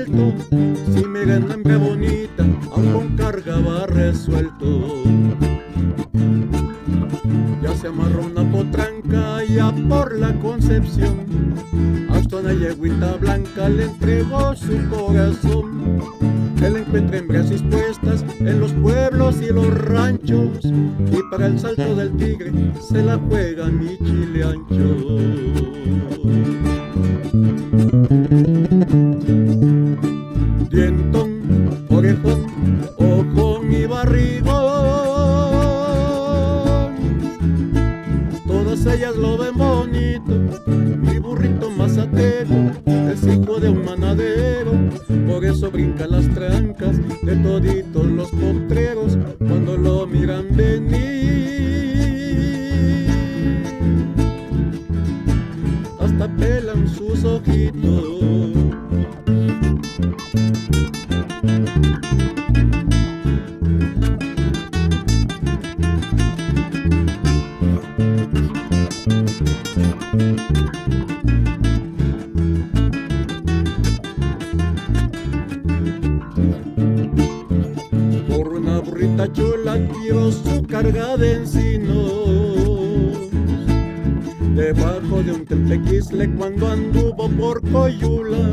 suelto. Si miran la hembra bonita, aún con carga va resuelto. Ya se amarró una potranca ya por la Concepción, hasta una yeguita blanca le entregó su corazón. Él encuentra hembras dispuestas en los pueblos y los ranchos, y para el salto del tigre se la juega mi chile ancho. Dientón, orejón, ojón y barrigón, todas ellas lo ven bonito. Mi burrito mazateco es hijo de un manadero, por eso brinca las trancas de toditos los potreros cuando lo miran venir. Hasta pelan sus ojitos. Por una burrita chula tiró su carga de encinos debajo de un tempequisle cuando anduvo por Coyula.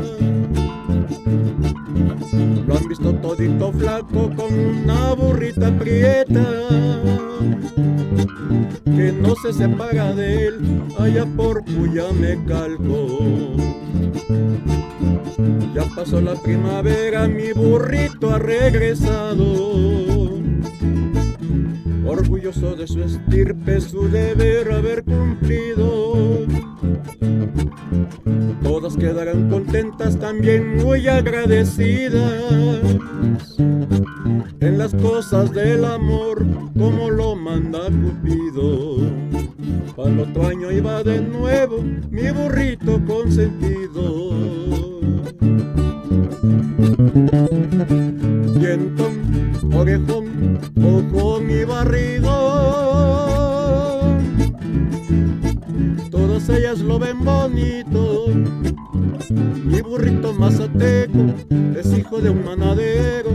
Lo han visto todito flaco con una burrita prieta que no se separa de él allá por Cuyamecalco. Ya pasó la primavera, mi burrito ha regresado, orgulloso de su estirpe, su deber haber cumplido. Todas quedarán contentas, también muy agradecidas, en las cosas del amor, como lo manda Cupido. Para el otro año iba de nuevo mi burrito consentido. Dientón, orejón, ojón y barrigón, todas ellas lo ven bonito. Mi burrito mazateco es hijo de un manadero,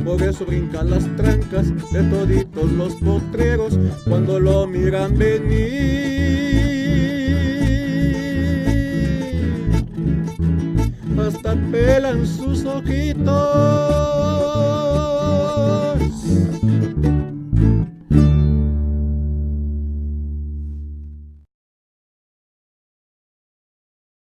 por eso brinca las trancas de toditos los potreros cuando lo miran venir. Hasta pelan sus ojitos.